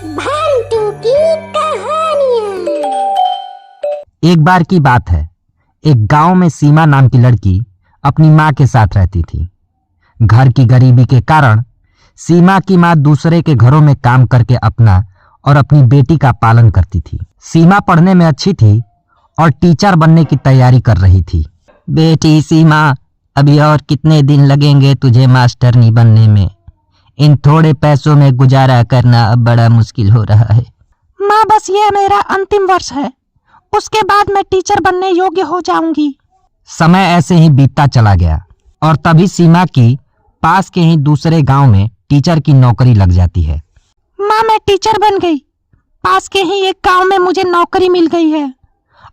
भांटू की कहानियां। एक बार की बात है, एक गांव में सीमा नाम की लड़की अपनी माँ के साथ रहती थी। घर की गरीबी के कारण सीमा की माँ दूसरे के घरों में काम करके अपना और अपनी बेटी का पालन करती थी। सीमा पढ़ने में अच्छी थी और टीचर बनने की तैयारी कर रही थी। बेटी सीमा, अभी और कितने दिन लगेंगे तुझे मास्टरनी बनने में? इन थोड़े पैसों में गुजारा करना अब बड़ा मुश्किल हो रहा है। माँ, बस ये मेरा अंतिम वर्ष है, उसके बाद मैं टीचर बनने योग्य हो जाऊंगी। समय ऐसे ही बीतता चला गया और तभी सीमा की पास के ही दूसरे गांव में टीचर की नौकरी लग जाती है। माँ, मैं टीचर बन गई। पास के ही एक गांव में मुझे नौकरी मिल गई है।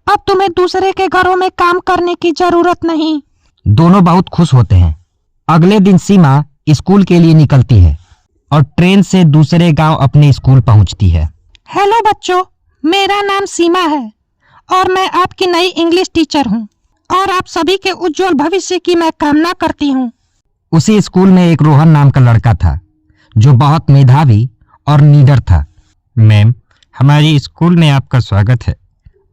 अब तुम्हें दूसरे के घरों में काम करने की जरूरत नहीं। दोनों बहुत खुश होते हैं। अगले दिन सीमा स्कूल के लिए निकलती है और ट्रेन से दूसरे गांव अपने स्कूल पहुंचती है। हेलो बच्चों, मेरा नाम सीमा है और मैं आपकी नई इंग्लिश टीचर हूँ और आप सभी के उज्जवल भविष्य की मैं कामना करती हूँ। उसी स्कूल में एक रोहन नाम का लड़का था जो बहुत मेधावी और निडर था। मैम, हमारे स्कूल में आपका स्वागत है।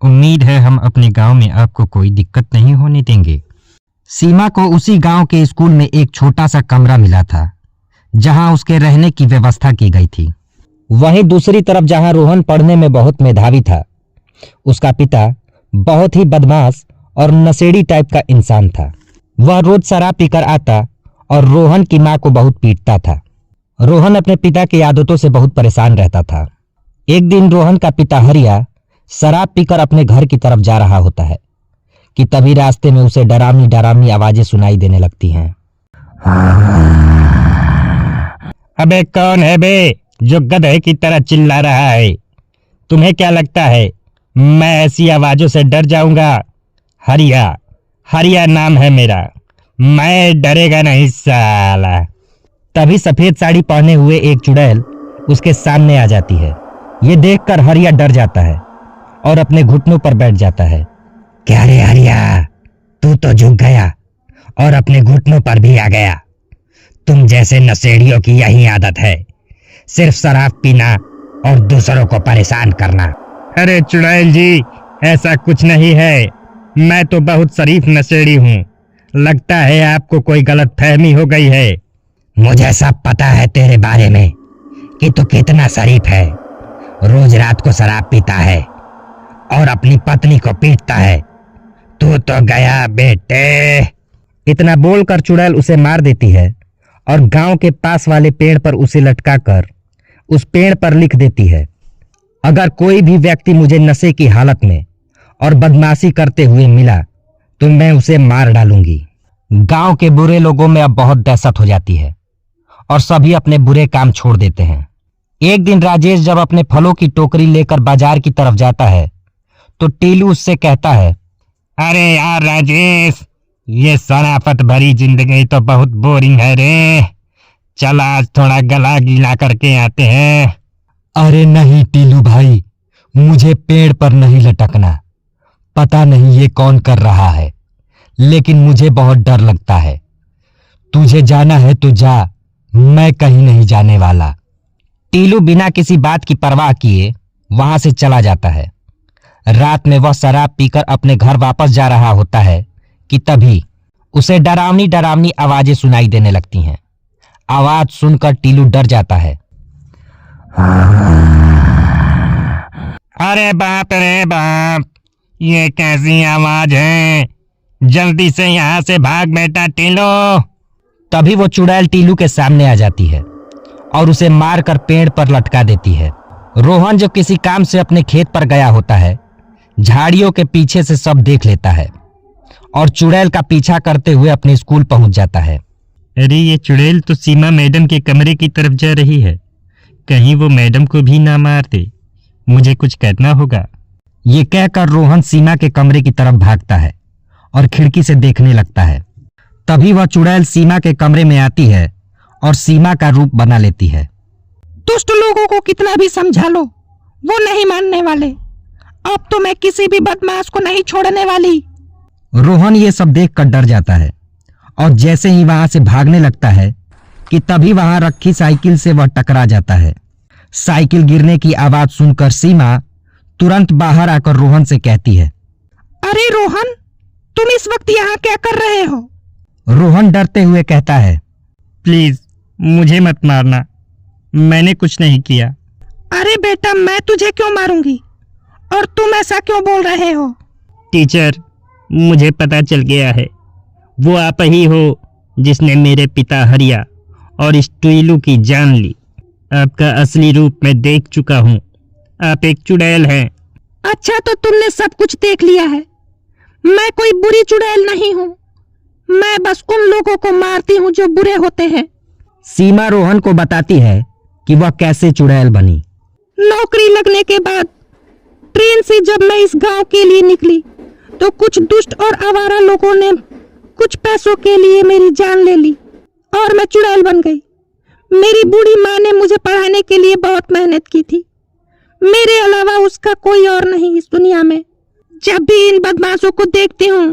उम्मीद है हम अपने गांव में आपको कोई दिक्कत नहीं होने देंगे। सीमा को उसी गांव के स्कूल में एक छोटा सा कमरा मिला था जहां उसके रहने की व्यवस्था की गई थी। वहीं दूसरी तरफ जहां रोहन पढ़ने में बहुत मेधावी था, उसका पिता बहुत ही बदमाश और नशेड़ी टाइप का इंसान था। वह रोज शराब पीकर आता और रोहन की मां को बहुत पीटता था। रोहन अपने पिता की आदतों से बहुत परेशान रहता था। एक दिन रोहन का पिता हरिया शराब पीकर अपने घर की तरफ जा रहा होता है कि तभी रास्ते में उसे डरावनी डरावनी आवाजें सुनाई देने लगती हैं। अबे कौन है बे जो गधे की तरह चिल्ला रहा है? तुम्हें क्या लगता है मैं ऐसी आवाजों से डर जाऊंगा? हरिया नाम है मेरा, मैं डरेगा नहीं साला। तभी सफेद साड़ी पहने हुए एक चुड़ैल उसके सामने आ जाती है। ये देखकर हरिया डर जाता है और अपने घुटनों पर बैठ जाता है। क्या रे हरिया, तू तो झुक गया और अपने घुटनों पर भी आ गया। तुम जैसे नशेड़ियों की यही आदत है, सिर्फ शराब पीना और दूसरों को परेशान करना। अरे चुड़ैल जी, ऐसा कुछ नहीं है। मैं तो बहुत शरीफ नशेड़ी हूँ। लगता है आपको कोई गलत फहमी हो गई है। मुझे सब पता है तेरे बारे में कि तू कितना शरीफ है। रोज रात को शराब पीता है और अपनी पत्नी को पीटता है। तू तो गया बेटे। इतना बोलकर चुड़ैल उसे मार देती है और गांव के पास वाले पेड़ पर उसे लटकाकर उस पेड़ पर लिख देती है, अगर कोई भी व्यक्ति मुझे नशे की हालत में और बदमाशी करते हुए मिला तो मैं उसे मार डालूंगी। गांव के बुरे लोगों में अब बहुत दहशत हो जाती है और सभी अपने बुरे काम छोड़ देते हैं। एक दिन राजेश जब अपने फलों की टोकरी लेकर बाजार की तरफ जाता है तो टीलू उससे कहता है, अरे यार राजेश, ये शराफत भरी जिंदगी तो बहुत बोरिंग है रे। चल आज थोड़ा गला गीला करके आते हैं। अरे नहीं टीलू भाई, मुझे पेड़ पर नहीं लटकना। पता नहीं ये कौन कर रहा है, लेकिन मुझे बहुत डर लगता है। तुझे जाना है तो जा, मैं कहीं नहीं जाने वाला। टीलू बिना किसी बात की परवाह किए वहां से चला जाता है। रात में वह शराब पीकर अपने घर वापस जा रहा होता है कि तभी उसे डरावनी डरावनी आवाजें सुनाई देने लगती हैं। आवाज सुनकर टीलू डर जाता है। अरे बाप रे बाप, ये कैसी आवाज है? जल्दी से यहाँ से भाग बेटा टीलू। तभी वो चुड़ैल टीलू के सामने आ जाती है और उसे मारकर पेड़ पर लटका देती है। रोहन जो किसी काम से अपने खेत पर गया होता है, झाड़ियों के पीछे से सब देख लेता है और चुड़ैल का पीछा करते हुए अपने स्कूल पहुंच जाता है। अरे ये चुड़ैल तो सीमा मैडम के कमरे की तरफ जा रही है। कहीं वो मैडम को भी ना मार दे। मुझे कुछ करना होगा। ये कहकर रोहन सीमा के कमरे की तरफ भागता है और खिड़की से देखने लगता है। तभी वह चुड़ैल सीमा के कमरे में आती है और सीमा का रूप बना लेती है। दुष्ट लोगों को कितना भी समझा लो, वो नहीं मानने वाले। अब तो मैं किसी भी बदमाश को नहीं छोड़ने वाली। रोहन ये सब देखकर डर जाता है और जैसे ही वहां से भागने लगता है कि तभी वहां रखी साइकिल से वह टकरा जाता है। साइकिल गिरने की आवाज सुनकर सीमा तुरंत बाहर आकर रोहन से कहती है, अरे रोहन, तुम इस वक्त यहाँ क्या कर रहे हो? रोहन डरते हुए कहता है, प्लीज मुझे मत मारना, मैंने कुछ नहीं किया। अरे बेटा, मैं तुझे क्यों मारूंगी? और तुम ऐसा क्यों बोल रहे हो? टीचर, मुझे पता चल गया है, वो आप ही हो जिसने मेरे पिता हरिया और इस टुइलू की जान ली। आपका असली रूप मैं देख चुका हूँ, आप एक चुड़ैल हैं। अच्छा, तो तुमने सब कुछ देख लिया है। मैं कोई बुरी चुड़ैल नहीं हूँ, मैं बस उन लोगों को मारती हूँ जो बुरे होते हैं। सीमा रोहन को बताती है कि वह कैसे चुड़ैल बनी। नौकरी लगने के बाद ट्रेन से जब मैं इस गांव के लिए निकली तो कुछ दुष्ट और आवारा लोगों ने कुछ पैसों के लिए मेरी जान ले ली और मैं चुड़ैल बन गई। मेरी बूढ़ी माँ ने मुझे पढ़ाने के लिए बहुत मेहनत की थी, मेरे अलावा उसका कोई और नहीं इस दुनिया में। जब भी इन बदमाशों को देखती हूँ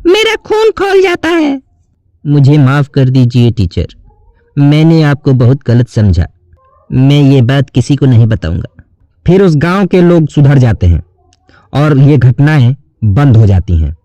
मेरा खून खौल जाता है। मुझे माफ कर दीजिए टीचर, मैंने आपको बहुत गलत समझा। मैं ये बात किसी को नहीं बताऊंगा। फिर उस गांव के लोग सुधर जाते हैं और ये घटनाएं बंद हो जाती हैं।